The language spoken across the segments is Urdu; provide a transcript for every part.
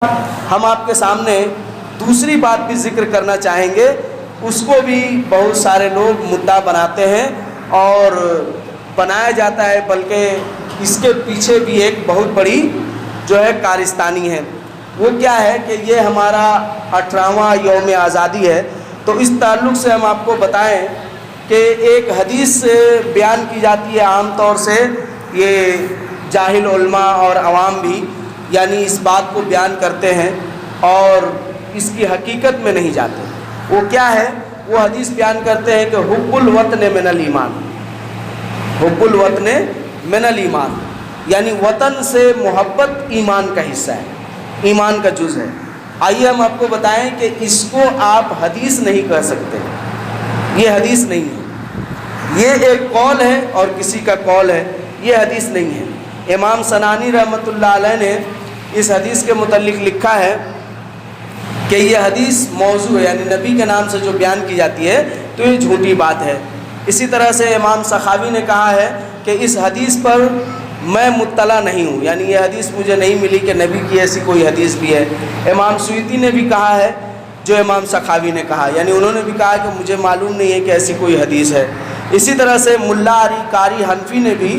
ہم آپ کے سامنے دوسری بات بھی ذکر کرنا چاہیں گے، اس کو بھی بہت سارے لوگ مدعا بناتے ہیں اور بنایا جاتا ہے، بلکہ اس کے پیچھے بھی ایک بہت بڑی جو ہے کارستانی ہے۔ وہ کیا ہے کہ یہ ہمارا 18واں یوم آزادی ہے، تو اس تعلق سے ہم آپ کو بتائیں کہ ایک حدیث بیان کی جاتی ہے، عام طور سے یہ جاہل علماء اور عوام بھی یعنی اس بات کو بیان کرتے ہیں اور اس کی حقیقت میں نہیں جاتے۔ وہ کیا ہے؟ وہ حدیث بیان کرتے ہیں کہ حب الوطن من الایمان، حب الوطن من الایمان، یعنی وطن سے محبت ایمان کا حصہ ہے، ایمان کا جز ہے۔ آئیے ہم آپ کو بتائیں کہ اس کو آپ حدیث نہیں کہہ سکتے، یہ حدیث نہیں ہے، یہ ایک قول ہے اور کسی کا قول ہے، یہ حدیث نہیں ہے۔ امام سنانی رحمۃ اللہ علیہ نے اس حدیث کے متعلق لکھا ہے کہ یہ حدیث موضوع ہے، یعنی نبی کے نام سے جو بیان کی جاتی ہے تو یہ جھوٹی بات ہے۔ اسی طرح سے امام سخاوی نے کہا ہے کہ اس حدیث پر میں مطلع نہیں ہوں، یعنی یہ حدیث مجھے نہیں ملی کہ نبی کی ایسی کوئی حدیث بھی ہے۔ امام سیوطی نے بھی کہا ہے جو امام سخاوی نے کہا، یعنی انہوں نے بھی کہا کہ مجھے معلوم نہیں ہے کہ ایسی کوئی حدیث ہے۔ اسی طرح سے ملا علی قاری حنفی نے بھی،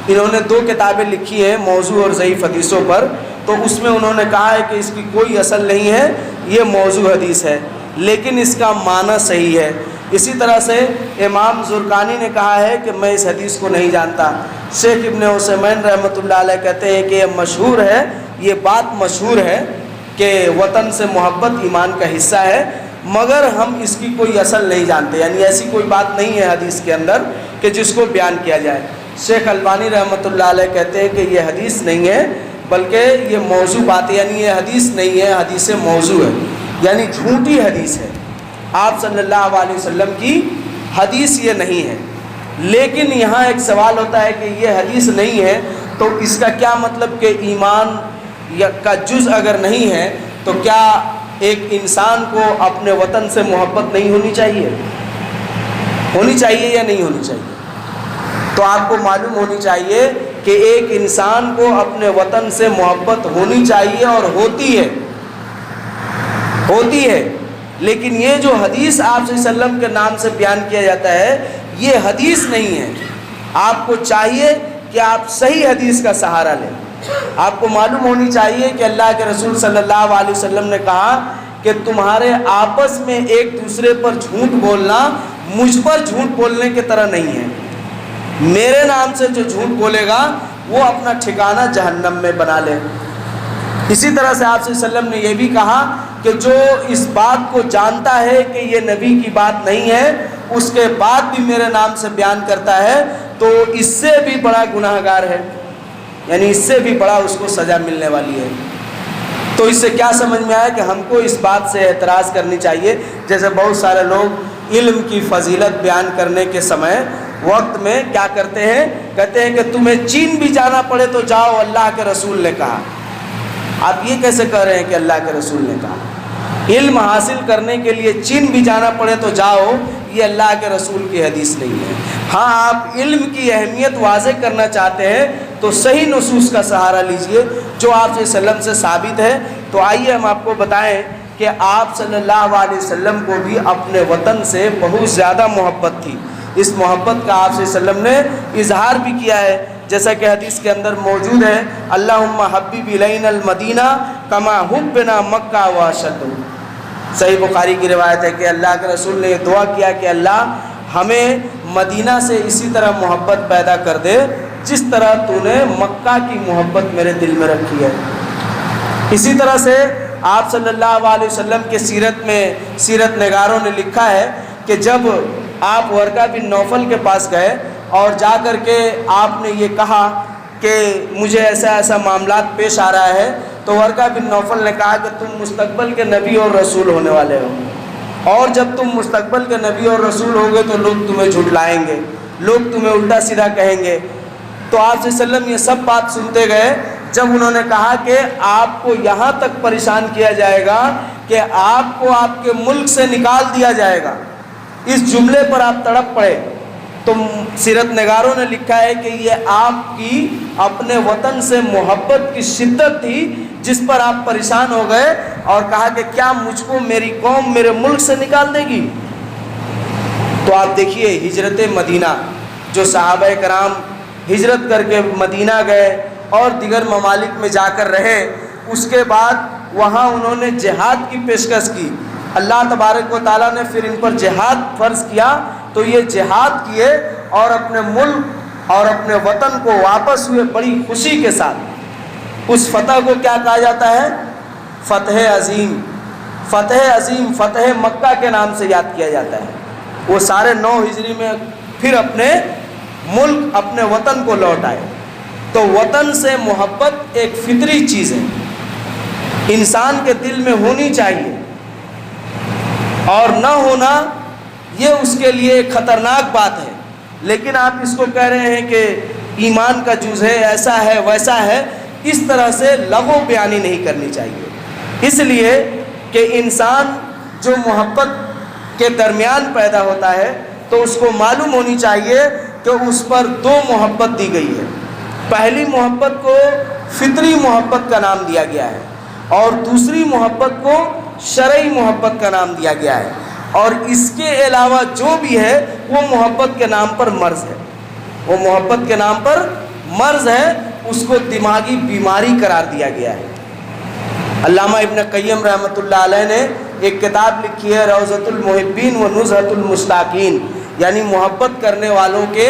انہوں نے 2 کتابیں لکھی ہیں موضوع اور ضعیف حدیثوں پر، تو اس میں انہوں نے کہا ہے کہ اس کی کوئی اصل نہیں ہے، یہ موضوع حدیث ہے، لیکن اس کا معنی صحیح ہے۔ اسی طرح سے امام زرقانی نے کہا ہے کہ میں اس حدیث کو نہیں جانتا۔ شیخ ابن عثیمین رحمۃ اللہ علیہ کہتے ہیں کہ یہ مشہور ہے، یہ بات مشہور ہے کہ وطن سے محبت ایمان کا حصہ ہے، مگر ہم اس کی کوئی اصل نہیں جانتے، یعنی ایسی کوئی بات نہیں ہے حدیث کے اندر کہ جس کو بیان کیا جائے۔ شیخ البانی رحمۃ اللہ علیہ کہتے ہیں کہ یہ حدیث نہیں ہے بلکہ یہ موضوع بات ہے، یعنی یہ حدیث نہیں ہے، حدیث موضوع ہے، یعنی جھوٹی حدیث ہے، آپ صلی اللہ علیہ وسلم کی حدیث یہ نہیں ہے۔ لیکن یہاں ایک سوال ہوتا ہے کہ یہ حدیث نہیں ہے تو اس کا کیا مطلب کہ ایمان کا جز اگر نہیں ہے تو کیا ایک انسان کو اپنے وطن سے محبت نہیں ہونی چاہیے؟ ہونی چاہیے یا نہیں ہونی چاہیے؟ تو آپ کو معلوم ہونی چاہیے کہ ایک انسان کو اپنے وطن سے محبت ہونی چاہیے اور ہوتی ہے، لیکن یہ جو حدیث آپ صلی اللہ علیہ وسلم کے نام سے بیان کیا جاتا ہے یہ حدیث نہیں ہے۔ آپ کو چاہیے کہ آپ صحیح حدیث کا سہارا لیں۔ آپ کو معلوم ہونی چاہیے کہ اللہ کے رسول صلی اللہ علیہ وسلم نے کہا کہ تمہارے آپس میں ایک دوسرے پر جھوٹ بولنا مجھ پر جھوٹ بولنے کی طرح نہیں ہے۔ میرے نام سے جو جھوٹ بولے گا وہ اپنا ٹھکانہ جہنم میں بنا لے۔ اسی طرح سے آپ صلی اللہ علیہ وسلم نے یہ بھی کہا کہ جو اس بات کو جانتا ہے کہ یہ نبی کی بات نہیں ہے، اس کے بعد بھی میرے نام سے بیان کرتا ہے تو اس سے بھی بڑا گناہ گار ہے، یعنی اس سے بھی بڑا اس کو سزا ملنے والی ہے۔ تو اس سے کیا سمجھ میں آیا کہ ہم کو اس بات سے اعتراض کرنی چاہیے، جیسے بہت سارے لوگ علم کی فضیلت بیان کرنے کے وقت میں کیا کرتے ہیں، کہتے ہیں کہ تمہیں چین بھی جانا پڑے تو جاؤ، اللہ کے رسول نے کہا۔ آپ یہ کیسے کہہ رہے ہیں کہ اللہ کے رسول نے کہا؟ علم حاصل کرنے کے لیے چین بھی جانا پڑے تو جاؤ، یہ اللہ کے رسول کی حدیث نہیں ہے۔ ہاں آپ علم کی اہمیت واضح کرنا چاہتے ہیں تو صحیح نصوص کا سہارا لیجئے جو آپ صلی اللہ علیہ وسلم سے ثابت ہے۔ تو آئیے ہم آپ کو بتائیں کہ آپ صلی اللہ علیہ وسلم کو بھی اپنے وطن سے بہت زیادہ محبت تھی۔ اس محبت کا آپ صلی اللہ علیہ وسلم نے اظہار بھی کیا ہے، جیسا کہ حدیث کے اندر موجود ہے، اللہم حبب الینا المدینہ کما حبنا مکہ و اشد۔ صحیح بخاری کی روایت ہے کہ اللہ کے رسول نے یہ دعا کیا کہ اللہ ہمیں مدینہ سے اسی طرح محبت پیدا کر دے جس طرح تو نے مکہ کی محبت میرے دل میں رکھی ہے۔ اسی طرح سے آپ صلی اللہ علیہ وسلم کے سیرت نگاروں نے لکھا ہے کہ جب آپ ورقہ بن نوفل کے پاس گئے اور جا کر کے آپ نے یہ کہا کہ مجھے ایسا معاملات پیش آ رہا ہے، تو ورقہ بن نوفل نے کہا کہ تم مستقبل کے نبی اور رسول ہونے والے ہو، اور جب تم مستقبل کے نبی اور رسول ہوگے تو لوگ تمہیں جھٹلائیں گے، لوگ تمہیں الٹا سیدھا کہیں گے۔ تو آپ صلی اللہ علیہ وسلم یہ سب بات سنتے گئے، جب انہوں نے کہا کہ آپ کو یہاں تک پریشان کیا جائے گا کہ آپ کو آپ کے ملک سے نکال دیا جائے گا، اس جملے پر آپ تڑپ پڑے تو سیرت نگاروں نے لکھا ہے کہ یہ آپ کی اپنے وطن سے محبت کی شدت تھی جس پر آپ پریشان ہو گئے اور کہا کہ کیا مجھ کو میری قوم میرے ملک سے نکال دے گی. تو آپ دیکھیے ہجرت مدینہ، جو صحابہ کرام ہجرت کر کے مدینہ گئے اور دیگر ممالک میں جا کر رہے، اس کے بعد وہاں انہوں نے جہاد کی پیشکش کی. اللہ تبارک و تعالیٰ نے پھر ان پر جہاد فرض کیا تو یہ جہاد کیے اور اپنے ملک اور اپنے وطن کو واپس ہوئے بڑی خوشی کے ساتھ. اس فتح کو کیا کہا جاتا ہے؟ فتح عظیم. فتح عظیم فتح مکہ کے نام سے یاد کیا جاتا ہے. وہ سارے 9 ہجری میں پھر اپنے ملک اپنے وطن کو لوٹ آئے. تو وطن سے محبت ایک فطری چیز ہے، انسان کے دل میں ہونی چاہیے، اور نہ ہونا یہ اس کے لیے ایک خطرناک بات ہے. لیکن آپ اس کو کہہ رہے ہیں کہ ایمان کا جز ہے، ایسا ہے ویسا ہے، اس طرح سے لغو بیانی نہیں کرنی چاہیے. اس لیے کہ انسان جو محبت کے درمیان پیدا ہوتا ہے تو اس کو معلوم ہونی چاہیے کہ اس پر 2 محبت دی گئی ہے. پہلی محبت کو فطری محبت کا نام دیا گیا ہے اور دوسری محبت کو شرعی محبت کا نام دیا گیا ہے، اور اس کے علاوہ جو بھی ہے وہ محبت کے نام پر مرض ہے. وہ محبت کے نام پر مرض ہے، اس کو دماغی بیماری قرار دیا گیا ہے. علامہ ابن قیم رحمۃ اللہ علیہ نے ایک کتاب لکھی ہے روضۃ المحبین و نزہۃ المشتاقین، یعنی محبت کرنے والوں کے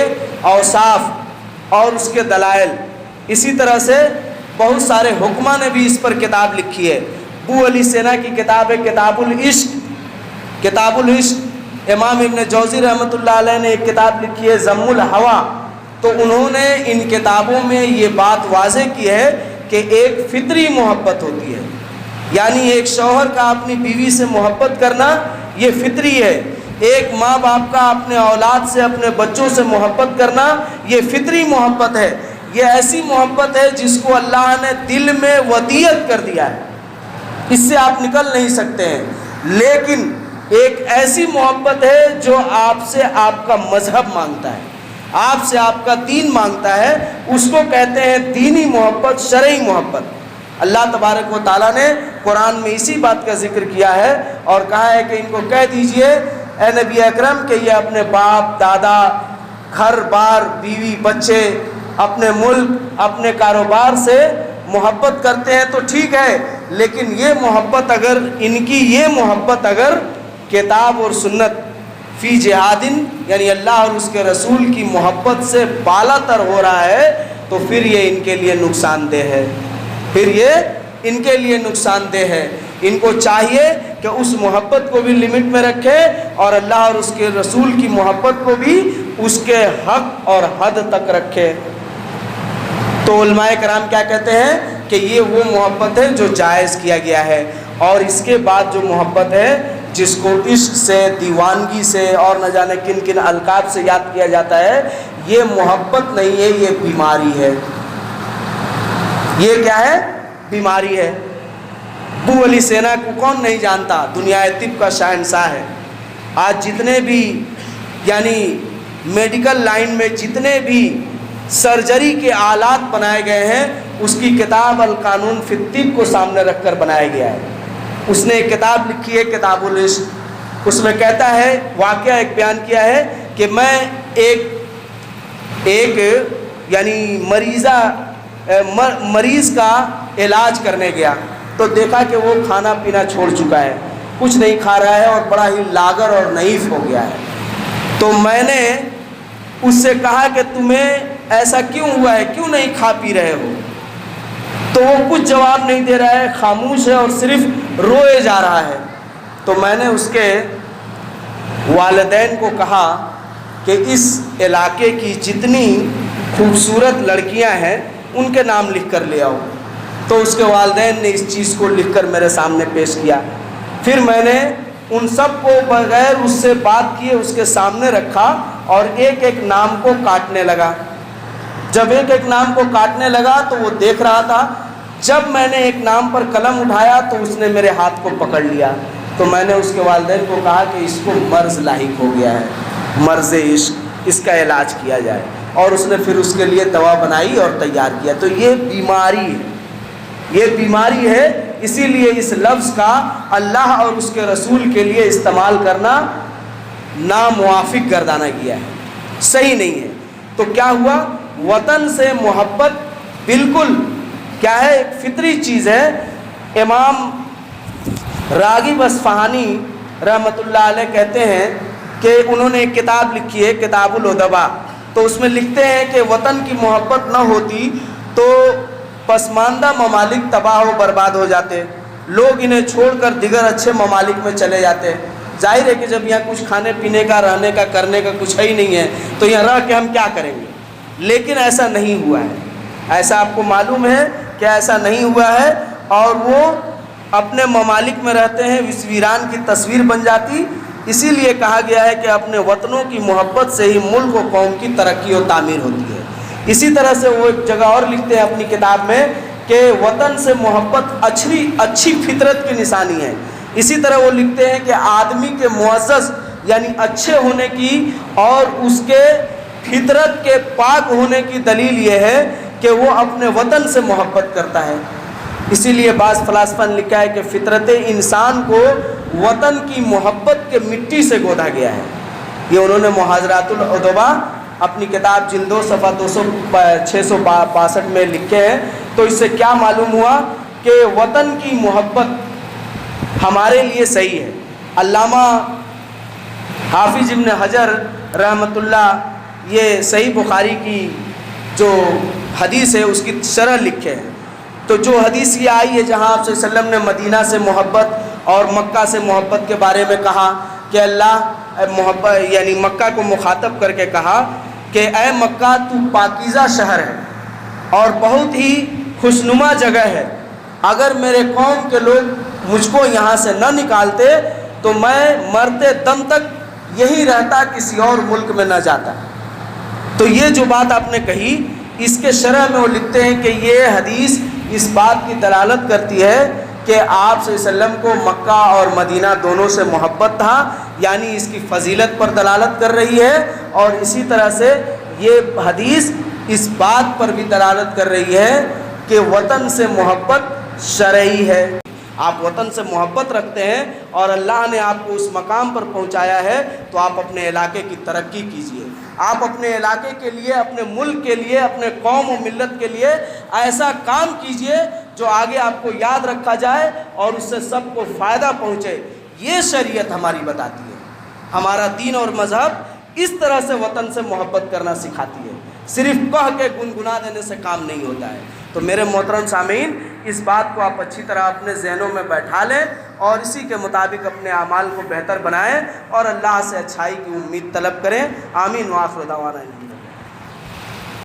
اوصاف اور اس کے دلائل. اسی طرح سے بہت سارے حکماں نے بھی اس پر کتاب لکھی ہے. ابو علی سینا کی کتاب ہے کتاب العشق. کتاب العشق امام ابن جوزی رحمۃ اللہ علیہ نے ایک کتاب لکھی ہے ضم الہویٰ. تو انہوں نے ان کتابوں میں یہ بات واضح کی ہے کہ ایک فطری محبت ہوتی ہے، یعنی ایک شوہر کا اپنی بیوی سے محبت کرنا یہ فطری ہے. ایک ماں باپ کا اپنے اولاد سے اپنے بچوں سے محبت کرنا یہ فطری محبت ہے. یہ ایسی محبت ہے جس کو اللہ نے دل میں ودیت کر دیا ہے، اس سے آپ نکل نہیں سکتے ہیں. لیکن ایک ایسی محبت ہے جو آپ سے آپ کا مذہب مانگتا ہے، آپ سے آپ کا دین مانگتا ہے، اس کو کہتے ہیں دینی محبت، شرعی محبت. اللہ تبارک و تعالیٰ نے قرآن میں اسی بات کا ذکر کیا ہے اور کہا ہے کہ ان کو کہہ دیجئے اے نبی اکرم کہ یہ اپنے باپ دادا، گھر بار، بیوی بچے، اپنے ملک، اپنے کاروبار سے محبت کرتے ہیں تو ٹھیک ہے، لیکن یہ محبت اگر ان کی یہ محبت اگر کتاب اور سنت فی جہادن یعنی اللہ اور اس کے رسول کی محبت سے بالا تر ہو رہا ہے تو پھر یہ ان کے لیے نقصان دہ ہے. پھر یہ ان کے لیے نقصان دہ ہے. ان کو چاہیے کہ اس محبت کو بھی لمٹ میں رکھے اور اللہ اور اس کے رسول کی محبت کو بھی اس کے حق اور حد تک رکھے. تو علماء کرام کیا کہتے ہیں کہ یہ وہ محبت ہے جو جائز کیا گیا ہے. اور اس کے بعد جو محبت ہے جس کو عشق سے، دیوانگی سے اور نہ جانے کن کن القاب سے یاد کیا جاتا ہے، یہ محبت نہیں ہے، یہ بیماری ہے. یہ کیا ہے؟ بیماری ہے. ابو علی سینا کو کون نہیں جانتا؟ دنیا طب کا شہنشاہ ہے. آج جتنے بھی یعنی میڈیکل لائن میں جتنے بھی سرجری کے آلات بنائے گئے ہیں اس کی کتاب القانون فی الطب کو سامنے رکھ کر بنایا گیا ہے. اس نے ایک کتاب لکھی ہے کتاب العشق. اس میں کہتا ہے، واقعہ ایک بیان کیا ہے کہ میں ایک یعنی مریض کا علاج کرنے گیا تو دیکھا کہ وہ کھانا پینا چھوڑ چکا ہے، کچھ نہیں کھا رہا ہے اور بڑا ہی لاغر اور نحیف ہو گیا ہے. تو میں نے اس سے کہا کہ تمہیں ایسا کیوں ہوا ہے، کیوں نہیں کھا پی رہے ہو؟ تو وہ کچھ جواب نہیں دے رہا ہے، خاموش ہے اور صرف روئے جا رہا ہے. تو میں نے اس کے والدین کو کہا کہ اس علاقے کی جتنی خوبصورت لڑکیاں ہیں ان کے نام لکھ کر لے آؤ. تو اس کے والدین نے اس چیز کو لکھ کر میرے سامنے پیش کیا. پھر میں نے ان سب کو بغیر اس سے بات کیے اس کے سامنے رکھا اور ایک ایک نام کو کاٹنے لگا. جب ایک ایک نام کو کاٹنے لگا تو وہ دیکھ رہا تھا. جب میں نے ایک نام پر قلم اٹھایا تو اس نے میرے ہاتھ کو پکڑ لیا. تو میں نے اس کے والدین کو کہا کہ اس کو مرض لاحق ہو گیا ہے، مرض عشق. اس کا علاج کیا جائے، اور اس نے پھر اس کے لیے دوا بنائی اور تیار کیا۔ تو یہ بیماری ہے، یہ بیماری ہے، اسی لیے اس لفظ کا اللہ اور اس کے رسول کے لیے استعمال کرنا ناموافق گردانہ گیا ہے، صحیح نہیں ہے۔ تو کیا ہوا؟ وطن سے محبت بالکل کیا ہے، ایک فطری چیز ہے۔ امام راغب اصفہانی رحمۃ اللہ علیہ کہتے ہیں کہ انہوں نے ایک کتاب لکھی ہے کتاب الادباء، تو اس میں لکھتے ہیں کہ وطن کی محبت نہ ہوتی تو پسماندہ ممالک تباہ و برباد ہو جاتے، لوگ انہیں چھوڑ کر دیگر اچھے ممالک میں چلے جاتے۔ ظاہر ہے کہ جب یہاں کچھ کھانے پینے کا، رہنے کا، کرنے کا کچھ ہے ہی نہیں ہے تو یہاں رہ کے ہم کیا کریں گے؟ لیکن ایسا نہیں ہوا ہے، ایسا آپ کو معلوم ہے کہ ایسا نہیں ہوا ہے، اور وہ اپنے ممالک میں رہتے ہیں، اس ویران کی تصویر بن جاتی۔ اسی لیے کہا گیا ہے کہ اپنے وطنوں کی محبت سے ہی ملک و قوم کی ترقی و تعمیر ہوتی ہے۔ اسی طرح سے وہ ایک جگہ اور لکھتے ہیں اپنی کتاب میں کہ وطن سے محبت اچھی فطرت کی نشانی ہے۔ اسی طرح وہ لکھتے ہیں کہ آدمی کے معزز یعنی اچھے ہونے کی اور اس کے فطرت کے پاک ہونے کی دلیل یہ ہے کہ وہ اپنے وطن سے محبت کرتا ہے۔ اسی لیے بعض فلاسفہ نے لکھا ہے کہ فطرت انسان کو وطن کی محبت کے مٹی سے گودا گیا ہے۔ یہ انہوں نے محاضرات الادباء اپنی کتاب جلد 2 صفحہ 662 میں لکھے ہیں۔ تو اس سے کیا معلوم ہوا کہ وطن کی محبت ہمارے لیے صحیح ہے۔ علامہ حافظ ابن حجر رحمۃ اللہ یہ صحیح بخاری کی جو حدیث ہے اس کی شرح لکھے ہیں۔ تو جو حدیث یہ آئی ہے جہاں آپ صلی اللہ علیہ وسلم نے مدینہ سے محبت اور مکہ سے محبت کے بارے میں کہا کہ اللہ محبت یعنی مکہ کو مخاطب کر کے کہا کہ اے مکہ تو پاکیزہ شہر ہے اور بہت ہی خوشنما جگہ ہے، اگر میرے قوم کے لوگ مجھ کو یہاں سے نہ نکالتے تو میں مرتے دم تک یہی رہتا، کسی اور ملک میں نہ جاتا۔ تو یہ جو بات آپ نے کہی اس کے شرح میں وہ لکھتے ہیں کہ یہ حدیث اس بات کی دلالت کرتی ہے کہ آپ صلی اللہ علیہ وسلم کو مکہ اور مدینہ دونوں سے محبت تھا، یعنی اس کی فضیلت پر دلالت کر رہی ہے، اور اسی طرح سے یہ حدیث اس بات پر بھی دلالت کر رہی ہے کہ وطن سے محبت شرعی ہے۔ آپ وطن سے محبت رکھتے ہیں اور اللہ نے آپ کو اس مقام پر پہنچایا ہے تو آپ اپنے علاقے کی ترقی کیجیے، آپ اپنے علاقے کے لیے، اپنے ملک کے لیے، اپنے قوم و ملت کے لیے ایسا کام کیجیے جو آگے آپ کو یاد رکھا جائے اور اس سے سب کو فائدہ پہنچے۔ یہ شریعت ہماری بتاتی ہے، ہمارا دین اور مذہب اس طرح سے وطن سے محبت کرنا سکھاتی ہے، صرف کہہ کے گنگنا دینے سے کام نہیں ہوتا ہے۔ تو میرے محترم سامعین، اس بات کو آپ اچھی طرح اپنے ذہنوں میں بیٹھا لیں اور اسی کے مطابق اپنے اعمال کو بہتر بنائیں اور اللہ سے اچھائی کی امید طلب کریں۔ آمین وآخر دعوانا۔